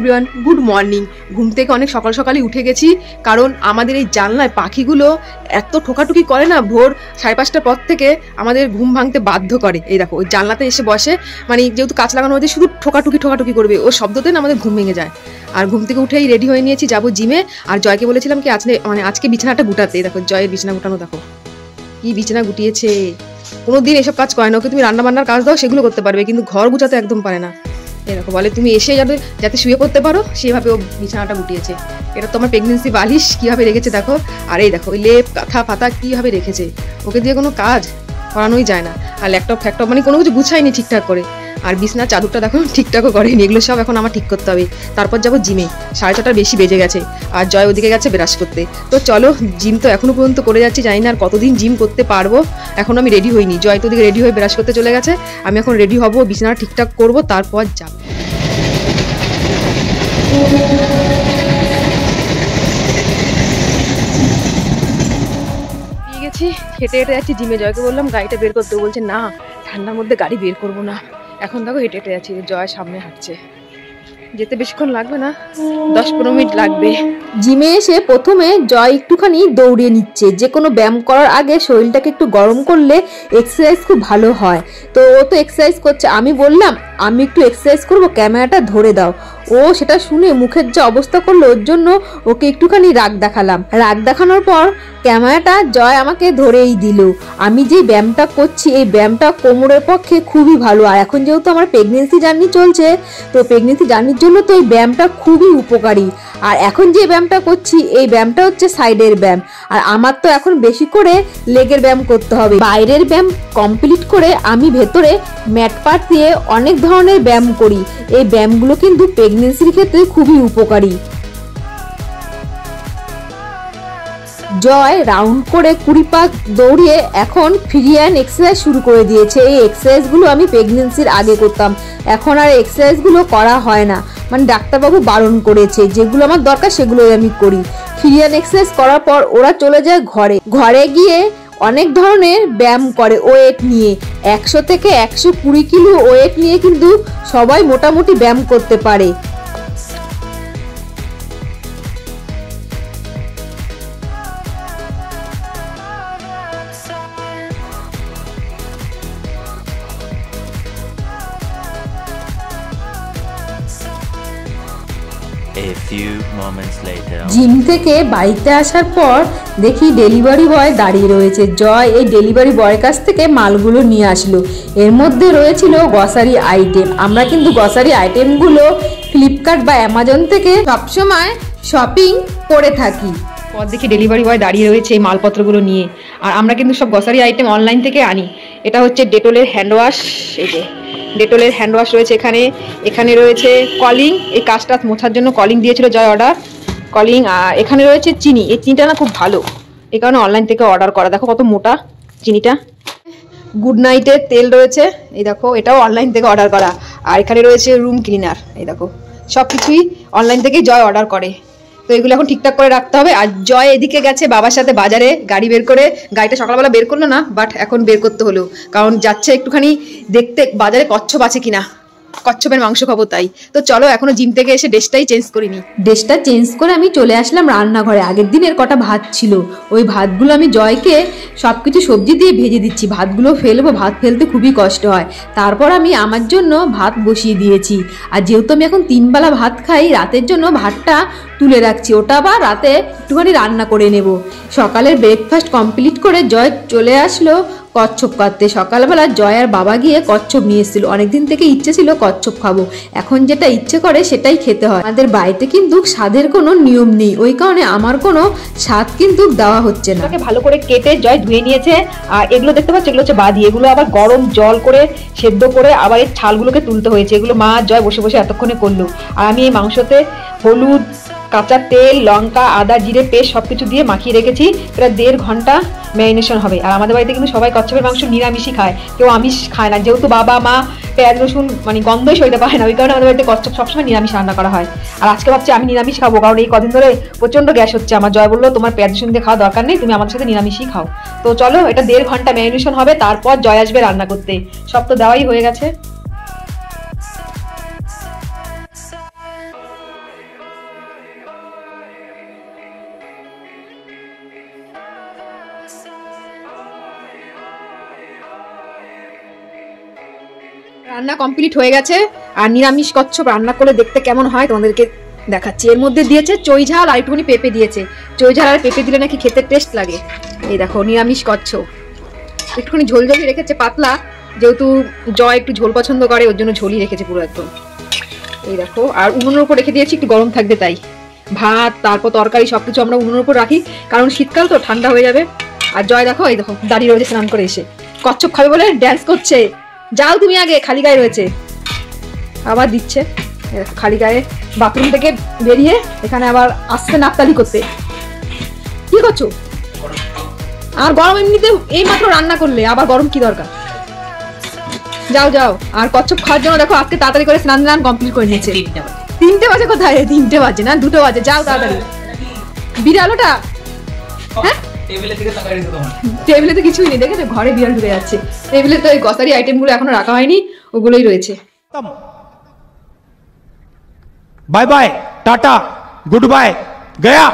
Everyone, good morning. ঘুম থেকে অনেক সকাল সকালই উঠে গেছি, কারণ আমাদের এই জানলায় পাখিগুলো এত ঠোকাঠুকি করে না, ভোর 5:30টার পর থেকে আমাদের ঘুম ভাঙতে বাধ্য করে। এই দেখো, ওই জানলাতে এসে বসে, মানে যেহেতু কাঁচ লাগানো হয়েছে, শুধু ঠোকাঠুকি করবে, ওর শব্দতে না আমাদের ঘুম ভেঙে যায়। আর ঘুম থেকে উঠেই রেডি হয়ে নিয়েছি, যাবো জিমে। আর জয়কে বলেছিলাম কি আজকে বিছানাটা গুটাতে। দেখো জয়ের বিছানা গুটানো, দেখো কি বিছানা গুটিয়েছে। কোনোদিন এসব কাজ করে না, ওকে তুমি রান্না বান্নার কাজ দাও, সেগুলো করতে পারবে, কিন্তু ঘর গুছাতে একদম পারে না। এরকম বলে তুমি এসে যাতে শুয়ে পড়তে পারো, সেভাবে ও বিছানাটা গুটিয়েছে। এটা তো আমার প্রেগনেন্সি বালিশ কীভাবে রেখেছে দেখো। আর এই দেখো ওই লেপ কাঁথা পাতা কীভাবে রেখেছে, ওকে দিয়ে কোনো কাজ করানোই যায় না। আর ল্যাপটপ মানে কোনো কিছু গুছায়নি ঠিকঠাক করে। আর বিছনার চাদরটা দেখো ঠিকঠাকও করেনি। এগুলো সব এখন আমার ঠিক করতে হবে। তারপর যাবো জিমে, 6:30টার বেশি বেজে গেছে। আর জয় ওদিকে গেছে ব্রাশ করতে। তো চলো, জিম তো এখনো পর্যন্ত করে যাচ্ছি, জানি না আর কতদিন জিম করতে পারবো। এখন আমি রেডি হইনি, জয় তো ওদিকে রেডি হয়ে ব্রাশ করতে চলে গেছে। আমি এখন রেডি হবো, বিছানা ঠিকঠাক করবো, তারপর যাবো। গেছি হেঁটে হেঁটে যাচ্ছি জিমে। জয়কে বললাম গাড়িটা বের করতে, বলছে না ঠান্ডার মধ্যে গাড়ি বের করবো না। এখন দেখো হেঁটে হেঁটে যাচ্ছি, জয় সামনে হাঁটছে। যেতে বেশিক্ষণ লাগবে না, 10-15 মিনিট লাগবে। জিমে এসে প্রথমে জয় একটুখানি দৌড়িয়ে নিচ্ছে। যে কোনো ব্যায়াম করার আগে শরীরটাকে একটু গরম করলে এক্সারসাইজ খুব ভালো হয়। তো ও তো এক্সারসাইজ করছে, আমি বললাম আমি একটু এক্সারসাইজ করবো, ক্যামেরাটা ধরে দাও। ও সেটা শুনে মুখের যে অবস্থা করলো, ওর জন্য ওকে একটুখানি রাগ দেখালাম। রাগ দেখানোর পর ক্যামেরাটা জয় আমাকে ধরেই দিল। আমি যে ব্যায়ামটা করছি, এই ব্যায়ামটা কোমরের পক্ষে খুবই ভালো। আর এখন যেহেতু আমার প্রেগনেন্সি জার্নি চলছে, তো প্রেগনেন্সি জার্নির জন্য তো এই ব্যায়ামটা খুবই উপকারী। আর এখন যে ব্যায়ামটা করছি, এই ব্যায়ামটা হচ্ছে সাইডের ব্যায়াম। আর আমার তো এখন বেশি করে লেগের ব্যায়াম করতে হবে। বাইরের ব্যায়াম কমপ্লিট করে আমি ভেতরে ম্যাট পাট দিয়ে অনেক ধরনের ব্যায়াম করি। এই ব্যায়ামগুলো কিন্তু প্রেগনেন্সির ক্ষেত্রে খুবই উপকারী। জয় রাউন্ড করে 20 পাক দৌড়িয়ে এখন ফ্রি হ্যান্ড এক্সারসাইজ শুরু করে দিয়েছে। এই এক্সারসাইজগুলো আমি প্রেগনেন্সির আগে করতাম, এখন আর এক্সারসাইজগুলো করা হয় না। মানে ডাক্তারবাবু বারণ করেছে, যেগুলো আমার দরকার সেগুলোই আমি করি। ফ্রি হ্যান্ড এক্সারসাইজ করার পর ওরা চলে যায় ঘরে গিয়ে অনেক ধরনের ব্যায়াম করে ওয়েট নিয়ে। 100 থেকে 120 কিলো ওয়েট নিয়ে কিন্তু সবাই মোটামুটি ব্যায়াম করতে পারে। জিম থেকে বাড়িতে আসার পর দেখি ডেলিভারি বয় দাঁড়িয়ে রয়েছে। জয় এই ডেলিভারি বয়ের কাছ থেকে মালগুলো নিয়ে আসলো। এর মধ্যে রয়েছিল গ্রসারি আইটেম। আমরা কিন্তু গ্রসারি আইটেমগুলো ফ্লিপকার্ট বা অ্যামাজন থেকে সবসময় শপিং করে থাকি। পর দেখি ডেলিভারি বয় দাঁড়িয়ে রয়েছে এই মালপত্রগুলো নিয়ে। আর আমরা কিন্তু সব গ্রসারি আইটেম অনলাইন থেকে আনি। এটা হচ্ছে ডেটলের হ্যান্ড ওয়াশ, এই যে ডেটলের হ্যান্ড ওয়াশ রয়েছে এখানে রয়েছে কলিং, এই কাজটা মোছার জন্য কলিং দিয়েছিল জয় অর্ডার, কলিং। আর এখানে রয়েছে চিনি, এই চিনিটা না খুব ভালো, এই কারণে অনলাইন থেকে অর্ডার করা। দেখো কত মোটা চিনিটা। গুড নাইটের তেল রয়েছে, এই দেখো এটাও অনলাইন থেকে অর্ডার করা। আর এখানে রয়েছে রুম ক্লিনার, এই দেখো সব কিছুই অনলাইন থেকে জয় অর্ডার করে। তো এগুলো এখন ঠিকঠাক করে রাখতে হবে। আর জয় এদিকে গেছে বাবার সাথে বাজারে, গাড়ি বের করে। গাড়িটা সকালবেলা বের করলো না, বাট এখন বের করতে হলো, কারণ যাচ্ছে একটুখানি দেখতে বাজারে কচ্ছপ আছে কিনা, কচ্ছপের মাংস খাবো তাই। তো চলো, এখনো জিম থেকে এসে ড্রেসটাই চেঞ্জ করিনি। ড্রেসটা চেঞ্জ করে আমি চলে আসলাম রান্নাঘরে। আগের দিনের কটা ভাত ছিল, ওই ভাতগুলো আমি জয়কে সব কিছু সবজি দিয়ে ভেজে দিচ্ছি। ভাতগুলো ফেলবো, ভাত ফেলতে খুবই কষ্ট হয়। তারপর আমি আমার জন্য ভাত বসিয়ে দিয়েছি। আর যেহেতু আমি এখন 3 বেলা ভাত খাই, রাতের জন্য ভাতটা তুলে রাখছি, ওটা আবার রাতে একটুখানি রান্না করে নেব। সকালের ব্রেকফাস্ট কমপ্লিট করে জয় চলে আসলো কচ্ছপ কাটতে। সকালবেলা জয় আর বাবা গিয়ে কচ্ছপ নিয়ে এসেছিল। অনেকদিন থেকে ইচ্ছে ছিল কচ্ছপ খাবো, এখন যেটা ইচ্ছে করে সেটাই খেতে হয়। আমাদের বাড়িতে কিন্তু স্বাদের কোনো নিয়ম নেই, ওই কারণে আমার কোনো স্বাদ কিন্তু দেওয়া হচ্ছে না। ভালো করে কেটে জয় ধুয়ে নিয়েছে। আর এগুলো দেখতে পাচ্ছ, এগুলো হচ্ছে বাদি, এগুলো আবার গরম জল করে সেদ্ধ করে আবার এই ছালগুলোকে তুলতে হয়েছে। এগুলো মা জয় বসে বসে এতক্ষণে করলো। আর আমি এই মাংসতে হলুদ, কাঁচা তেল, লঙ্কা, আদা, জিরে পেস্ট সবকিছু দিয়ে মাখিয়ে রেখেছি। প্রায় 1.5 ঘন্টা ম্যারিনেশন হবে। আর আমাদের বাড়িতে কিন্তু সবাই কচ্ছপের মাংস নিরামিষই খায়, কেউ আমিষ খায় না। যেহেতু বাবা মা পেঁয়াজ রসুন মানে গন্ধই সইতে পারে না, ওই কারণে আমাদের বাড়িতে কচ্ছপ সবসময় নিরামিষ রান্না করা হয়। আর আজকে ভাবছি আমি নিরামিষ খাবো, কারণ এই কদিন ধরে প্রচন্ড গ্যাস হচ্ছে আমার। জয় বললো তোমার পেঁয়াজ রসুন দিয়ে খাওয়া দরকার নেই, তুমি আমাদের সাথে নিরামিষই খাও। তো চলো, এটা 1.5 ঘন্টা ম্যারিনেশন হবে, তারপর জয় আসবে রান্না করতে। সব তো দেওয়াই হয়ে গেছে। রান্না কমপ্লিট হয়ে গেছে। আর নিরামিষ কচ্ছপ রান্না করে দেখতে কেমন হয় তোমাদেরকে দেখাচ্ছি। এর মধ্যে দিয়েছে চই ঝাল আর একটুখানি পেঁপে দিয়েছে। চই ঝাল আর পেঁপে দিলে নাকি খেতে টেস্ট লাগে। এই দেখো নিরামিষ কচ্ছপ, একটুখানি ঝোল ঝোলই রেখেছে পাতলা, যেহেতু জয় একটু ঝোল পছন্দ করে ওর জন্য ঝোলই রেখেছে পুরো একদম। এই দেখো, আর উনুনের উপর রেখে দিয়েছি একটু গরম থাকবে তাই। ভাত তারপর তরকারি সবকিছু আমরা উনুনের উপর রাখি, কারণ শীতকাল তো ঠান্ডা হয়ে যাবে। আর জয় দেখো, এই দেখো দাঁড়িয়ে রয়েছে স্নান করে এসে, কচ্ছপ খাবে বলে ড্যান্স করছে। যাও তুমি আগে, খালি গায়ে রয়েছে, আবার দিচ্ছে খালি গায়ে। বাথরুম থেকে বেরিয়ে এখানে আবার আসছে নাকতালি করতে। কি করছো? আর গরম এমনিতে এই মাত্র রান্না করলে, আবার গরম কি দরকার? যাও যাও। আর কচ্ছপ খাওয়ার জন্য দেখো আজকে তাড়াতাড়ি করে স্নান কমপ্লিট করে নিয়েছে। 3টে বাজে কোথায়? 3টে বাজে না, 2টো বাজে। যাও তাড়াতাড়ি। বিড়ালোটা হ্যাঁ টেবিলে তো কিছুই নেই, দেখেছো ঘরে বিড়াল ঢুকে যাচ্ছে। টেবিলে তো এই গ্রসারি আইটেমগুলো এখনো রাখা হয়নি, ওগুলোই রয়েছে। Bye bye tata good bye गया।